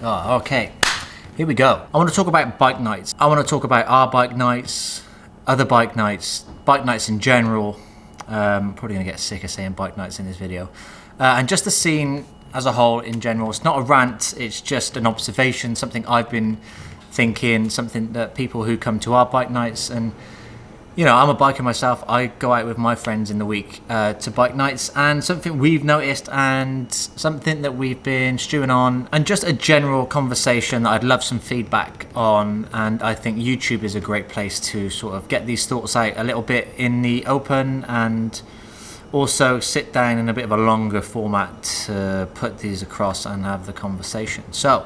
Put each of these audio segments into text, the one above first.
Oh, okay. Here we go. I want to talk about bike nights. I want to talk about our bike nights, other bike nights in general. Probably going to get sick of saying bike nights in this video. And just the scene as a whole in general. It's not a rant, it's just an observation, something I've been thinking, something that people who come to our bike nights, and you know, I'm a biker myself, I go out with my friends in the week to bike nights, and something we've noticed and something that we've been stewing on, and just a general conversation that I'd love some feedback on. And I think YouTube is a great place to sort of get these thoughts out a little bit in the open, and also sit down in a bit of a longer format to put these across and have the conversation. So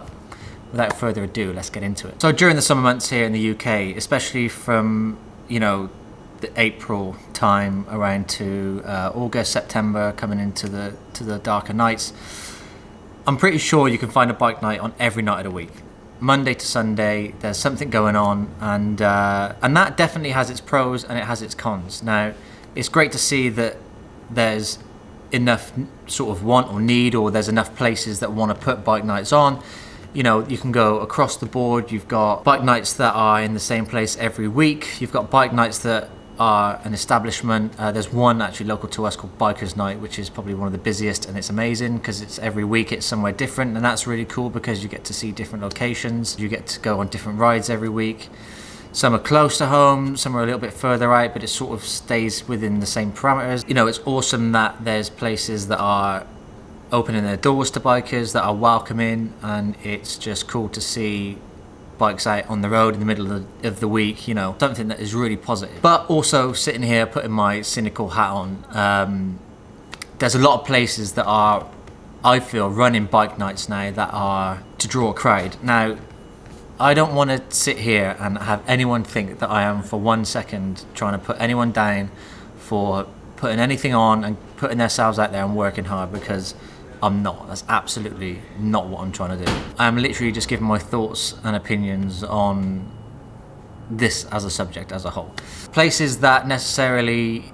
without further ado, let's get into it. So during the summer months here in the UK, especially from, you know, the April time around to August, September, coming into the darker nights, I'm pretty sure you can find a bike night on every night of the week. Monday to Sunday, there's something going on, and that definitely has its pros and it has its cons. Now, it's great to see that there's enough sort of want or need, or there's enough places that want to put bike nights on. You know, you can go across the board. You've got bike nights that are in the same place every week. You've got bike nights that are an establishment. There's one actually local to us called Bikers Night, which is probably one of the busiest, and it's amazing because it's every week it's somewhere different, and that's really cool because you get to see different locations. You get to go on different rides every week. Some are close to home, some are a little bit further out, but it sort of stays within the same parameters. You know, it's awesome that there's places that are opening their doors to bikers, that are welcoming, and it's just cool to see bikes out on the road in the middle of the week, you know, something that is really positive. But also sitting here putting my cynical hat on, there's a lot of places that are, I feel, running bike nights now that are to draw a crowd. Now, I don't want to sit here and have anyone think that I am for 1 second trying to put anyone down for putting anything on and putting themselves out there and working hard, because I'm not. That's absolutely not what I'm trying to do. I'm literally just giving my thoughts and opinions on this as a subject as a whole. Places that necessarily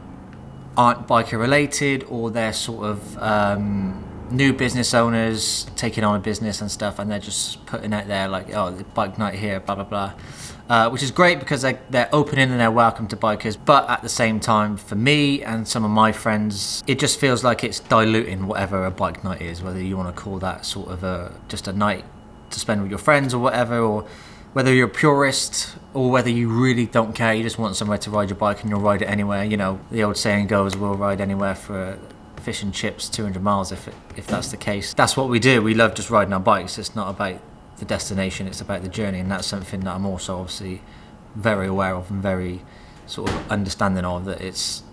aren't biker related, or they're sort of new business owners taking on a business and stuff, and they're just putting out there like, oh, the bike night here, blah blah blah, which is great because they're opening and they're welcome to bikers. But at the same time, for me and some of my friends, it just feels like it's diluting whatever a bike night is, whether you want to call that sort of just a night to spend with your friends or whatever, or whether you're a purist or whether you really don't care, you just want somewhere to ride your bike and you'll ride it anywhere. You know, the old saying goes, we'll ride anywhere for fish and chips 200 miles if that's the case. That's what we do. We love just riding our bikes. It's not about the destination, it's about the journey, and that's something that I'm also obviously very aware of and very sort of understanding of, that it's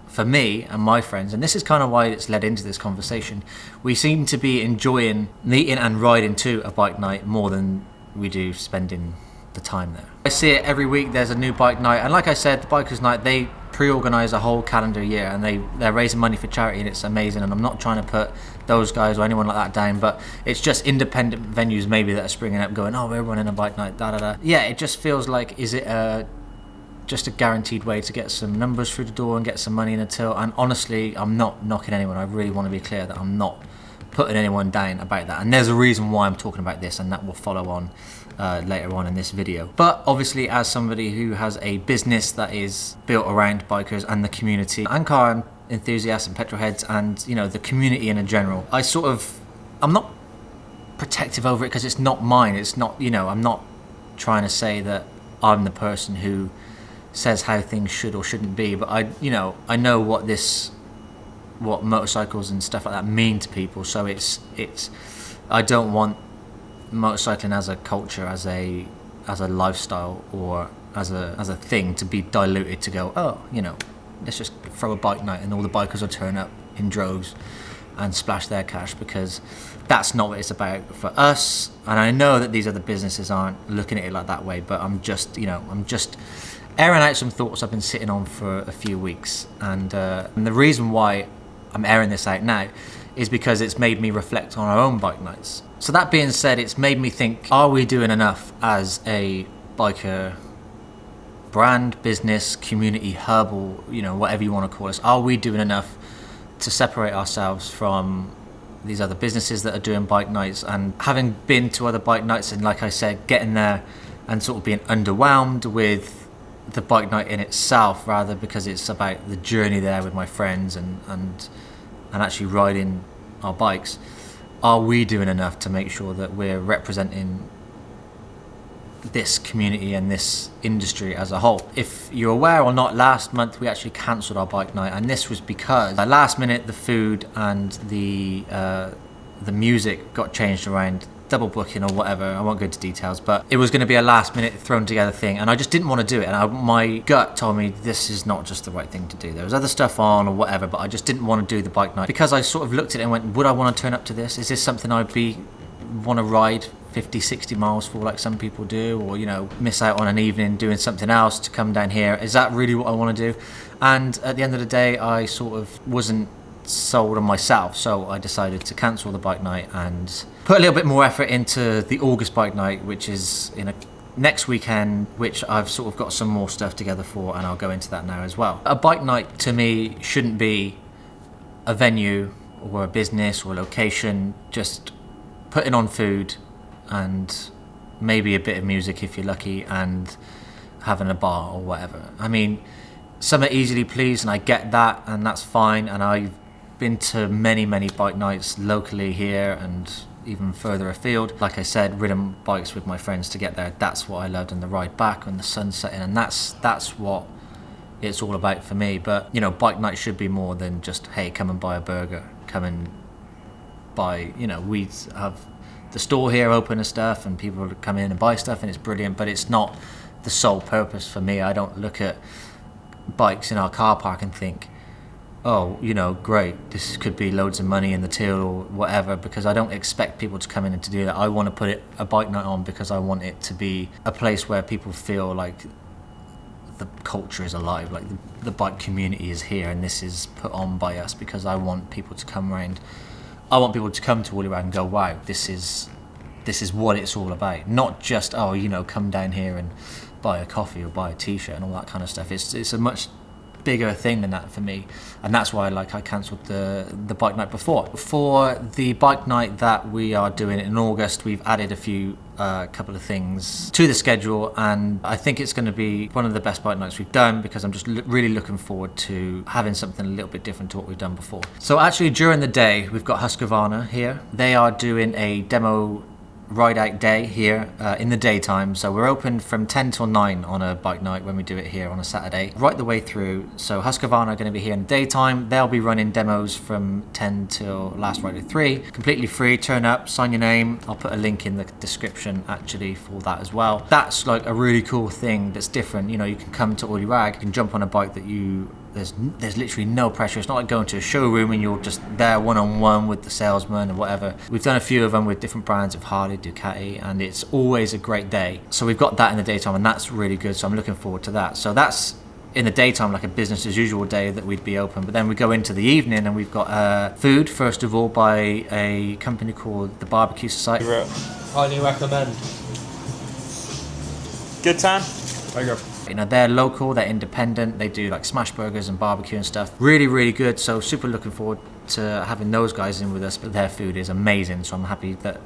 for me and my friends, and this is kind of why it's led into this conversation. We seem to be enjoying meeting and riding to a bike night more than we do spending the time there. I see it every week. There's a new bike night, and like I said, the Bikers Night, they pre-organise a whole calendar year, and they're raising money for charity, and it's amazing. And I'm not trying to put those guys or anyone like that down, but it's just independent venues maybe that are springing up going, oh, we're running a bike night, da da da. Yeah, it just feels like, is it just a guaranteed way to get some numbers through the door and get some money in the till? And honestly, I'm not knocking anyone. I really want to be clear that I'm not putting anyone down about that, and there's a reason why I'm talking about this, and that will follow on later on in this video. But obviously, as somebody who has a business that is built around bikers and the community and car enthusiasts and petrol heads, and you know, the community in general, I'm not protective over it because it's not mine. It's not, you know, I'm not trying to say that I'm the person who says how things should or shouldn't be, but I know what motorcycles and stuff like that mean to people. So it's I don't want motorcycling as a culture, as a lifestyle, or as a thing to be diluted to go, oh, you know, let's just throw a bike night and all the bikers will turn up in droves and splash their cash, because that's not what it's about for us. And I know that these other businesses aren't looking at it like that way, but I'm just airing out some thoughts I've been sitting on for a few weeks, and the reason why I'm airing this out now is because it's made me reflect on our own bike nights. So that being said, it's made me think, are we doing enough as a biker brand, business, community, hub, or, you know, whatever you want to call us? Are we doing enough to separate ourselves from these other businesses that are doing bike nights, and having been to other bike nights and, like I said, getting there and sort of being underwhelmed with the bike night in itself, rather because it's about the journey there with my friends and actually riding our bikes. Are we doing enough to make sure that we're representing this community and this industry as a whole? If you're aware or not, last month we actually cancelled our bike night, and this was because last minute the food and the music got changed around, double booking or whatever. I won't go into details, but it was going to be a last minute thrown together thing, and I just didn't want to do it. And my gut told me this is not just the right thing to do. There was other stuff on or whatever, but I just didn't want to do the bike night because I sort of looked at it and went, would I want to turn up to this? Is this something I'd want to ride 50, 60 miles for like some people do, or, you know, miss out on an evening doing something else to come down here? Is that really what I want to do? And at the end of the day, I sort of wasn't sold on myself, so I decided to cancel the bike night and put a little bit more effort into the August bike night, which is next weekend, which I've sort of got some more stuff together for, and I'll go into that now as well. A bike night to me shouldn't be a venue or a business or a location just putting on food and maybe a bit of music if you're lucky and having a bar or whatever. I mean, some are easily pleased, and I get that, and that's fine, and I've been to many bike nights locally here and even further afield. Like I said, ridden bikes with my friends to get there. That's what I loved, and the ride back when the sun's setting, and that's what it's all about for me. But, you know, bike night should be more than just, hey, come and buy a burger, come and buy, you know, we have the store here open and stuff, and people come in and buy stuff, and it's brilliant, but it's not the sole purpose for me. I don't look at bikes in our car park and think, oh, you know, great, this could be loads of money in the till or whatever, because I don't expect people to come in and to do that. I want to put a bike night on because I want it to be a place where people feel like the culture is alive, like the bike community is here, and this is put on by us because I want people to come around. I want people to come to Woolly and go, wow, this is what it's all about. Not just, oh, you know, come down here and buy a coffee or buy a t-shirt and all that kind of stuff. It's a much bigger thing than that for me, and that's why I cancelled the bike night before. For the bike night that we are doing in August, we've added a couple of things to the schedule, and I think it's going to be one of the best bike nights we've done, because I'm just really looking forward to having something a little bit different to what we've done before. So actually during the day we've got Husqvarna here. They are doing a demo ride out day here in the daytime, so we're open from 10 till 9 on a bike night when we do it here on a Saturday, right the way through. So Husqvarna are going to be here in the daytime. They'll be running demos from 10 till last Friday 3, completely free. Turn up, sign your name. I'll put a link in the description actually for that as well. That's like a really cool thing that's different. You know, you can come to Woolly Rag, you can jump on a bike that there's literally no pressure. It's not like going to a showroom and you're just there one-on-one with the salesman or whatever. We've done a few of them with different brands of Harley, Ducati, and it's always a great day. So we've got that in the daytime, and that's really good. So I'm looking forward to that. So that's in the daytime, like a business as usual day that we'd be open. But then we go into the evening and we've got food, first of all, by a company called the Barbecue Society. Highly recommend. Good time? There you go. You know, they're local, they're independent, they do like smash burgers and barbecue and stuff. Really good, so super looking forward to having those guys in with us. But their food is amazing, so I'm happy that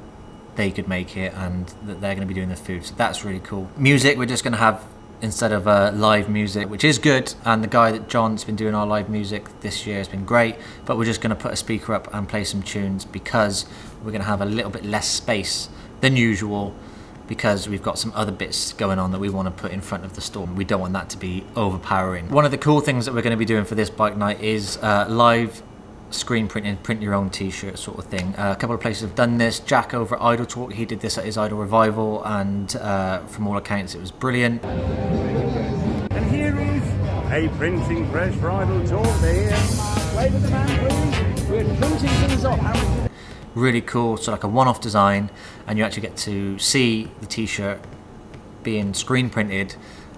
they could make it and that they're going to be doing the food, so that's really cool. Music, we're just going to have, instead of live music, which is good, and the guy that John's been doing our live music this year has been great, but we're just going to put a speaker up and play some tunes because we're going to have a little bit less space than usual, because we've got some other bits going on that we want to put in front of the store. We don't want that to be overpowering. One of the cool things that we're going to be doing for this bike night is live screen printing, print your own t-shirt sort of thing. A couple of places have done this. Jack over at Idle Talk, he did this at his Idle Revival, and from all accounts it was brilliant. And here is a printing press for Idle Talk. There. Wave at the man, please. We're printing things off. Really cool, so like a one-off design, and you actually get to see the t-shirt being screen printed,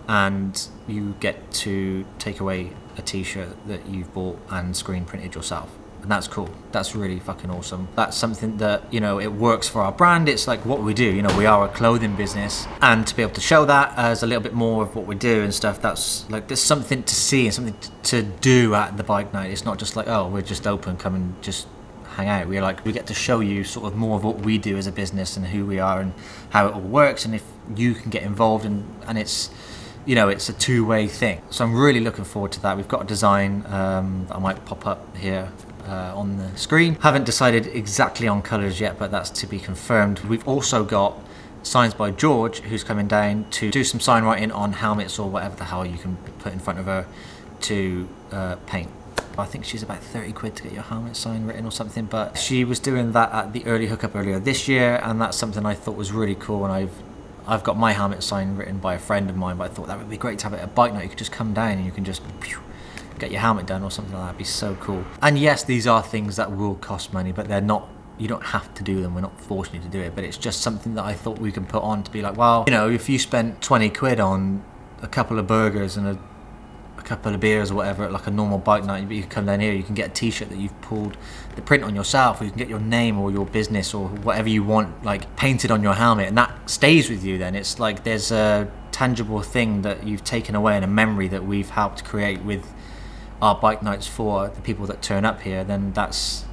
and you get to take away a t-shirt that you've bought and screen printed yourself, and that's cool. That's really fucking awesome. That's something that, you know, it works for our brand. It's like what we do, you know, we are a clothing business, and to be able to show that as a little bit more of what we do and stuff, that's like, there's something to see and something to do at the bike night. It's not just like, oh, we're just open, come and just hang out. We get to show you sort of more of what we do as a business and who we are and how it all works, and if you can get involved, and it's, you know, it's a two-way thing. So I'm really looking forward to that. We've got a design that I might pop up here on the screen. Haven't decided exactly on colours yet, but that's to be confirmed. We've also got signs by George, who's coming down to do some sign writing on helmets or whatever the hell you can put in front of her to paint. I think she's about 30 quid to get your helmet sign written or something, but she was doing that at the early hookup earlier this year, and that's something I thought was really cool. And I've got my helmet sign written by a friend of mine, but I thought that would be great to have it at a bike night. You could just come down and you can just get your helmet done or something like that. It'd be so cool. And yes, these are things that will cost money, but they're not, you don't have to do them. We're not forcing you to do it, but it's just something that I thought we can put on to be like, well, you know, if you spent 20 quid on a couple of burgers and a couple of beers or whatever at like a normal bike night, you can come down here, you can get a t-shirt that you've pulled the print on yourself, or you can get your name or your business or whatever you want like painted on your helmet, and that stays with you. Then it's like there's a tangible thing that you've taken away and a memory that we've helped create with our bike nights for the people that turn up here. Then that's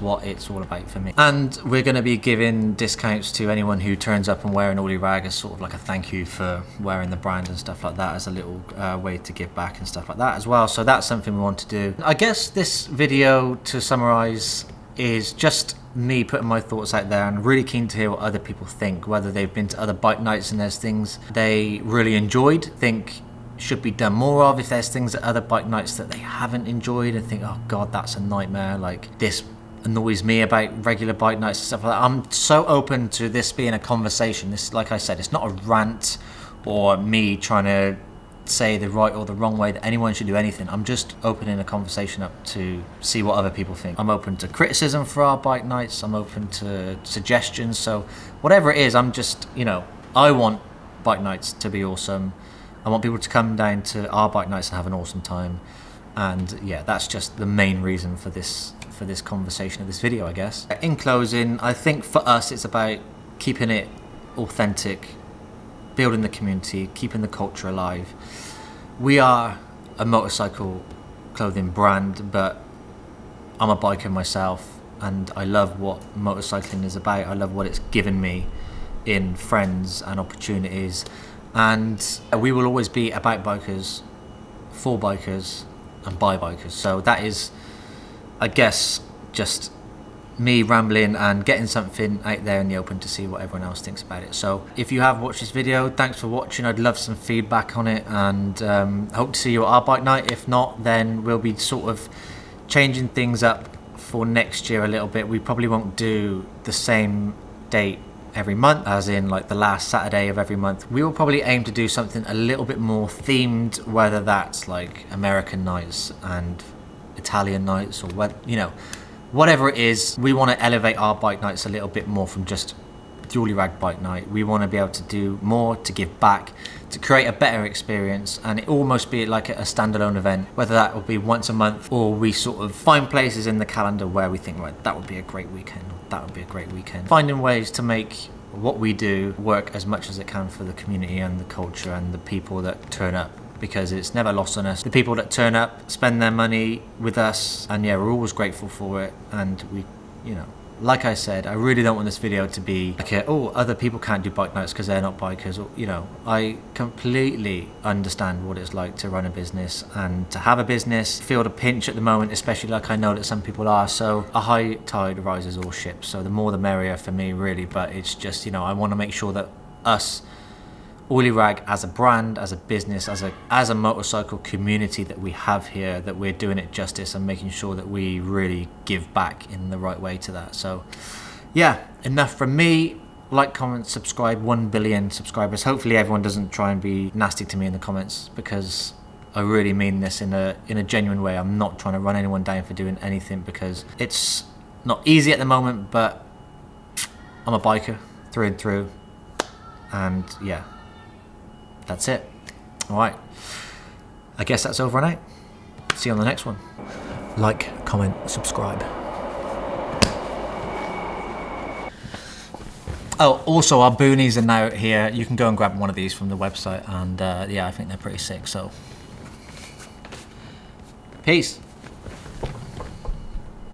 what it's all about for me. And we're going to be giving discounts to anyone who turns up and wearing Ollie Rag as sort of like a thank you for wearing the brand and stuff like that, as a little way to give back and stuff like that as well. So that's something we want to do. I guess this video, to summarize, is just me putting my thoughts out there, and really keen to hear what other people think, whether they've been to other bike nights and there's things they really enjoyed, think should be done more of, if there's things at other bike nights that they haven't enjoyed and think, oh god, that's a nightmare, like this annoys me about regular bike nights and stuff like that. I'm so open to this being a conversation. This, like I said, it's not a rant or me trying to say the right or the wrong way that anyone should do anything. I'm just opening a conversation up to see what other people think. I'm open to criticism for our bike nights. I'm open to suggestions. So whatever it is, I'm just, you know, I want bike nights to be awesome. I want people to come down to our bike nights and have an awesome time. And yeah, that's just the main reason for this conversation of this video, I guess. In closing, I think for us it's about keeping it authentic, building the community, keeping the culture alive. We are a motorcycle clothing brand, but I'm a biker myself, and I love what motorcycling is about. I love what it's given me in friends and opportunities, and we will always be about bikers, for bikers, and by bikers. So that is, I guess, just me rambling and getting something out there in the open to see what everyone else thinks about it. So if you have watched this video, thanks for watching. I'd love some feedback on it, and hope to see you at our bike night. If not, then we'll be sort of changing things up for next year a little bit. We probably won't do the same date every month, as in like the last Saturday of every month. We will probably aim to do something a little bit more themed, whether that's like American nights and Italian nights, or what, you know, whatever it is. We want to elevate our bike nights a little bit more from just the Ollie Rag bike night. We want to be able to do more, to give back, to create a better experience, and it almost be like a standalone event, whether that will be once a month, or we sort of find places in the calendar where we think, right, that would be a great weekend, or that would be a great weekend. Finding ways to make what we do work as much as it can for the community and the culture and the people that turn up, because it's never lost on us. The people that turn up spend their money with us, and yeah, we're always grateful for it. And we, you know, like I said, I really don't want this video to be like, oh, other people can't do bike nights because they're not bikers. Or, you know, I completely understand what it's like to run a business and to have a business. Feel the pinch at the moment, especially like I know that some people are. So a high tide rises all ships. So the more the merrier for me, really. But it's just, you know, I want to make sure that us, Ollie Rag, as a brand, as a business, as a motorcycle community that we have here, that we're doing it justice and making sure that we really give back in the right way to that. So yeah, enough from me. Like, comment, subscribe. 1 billion subscribers. Hopefully everyone doesn't try and be nasty to me in the comments, because I really mean this in a genuine way. I'm not trying to run anyone down for doing anything, because it's not easy at the moment, but I'm a biker through and through, and yeah, that's it. All right, I guess that's over and out. See you on the next one. Like, comment, subscribe. Oh, also our boonies are now here. You can go and grab one of these from the website, and yeah, I think they're pretty sick. So peace.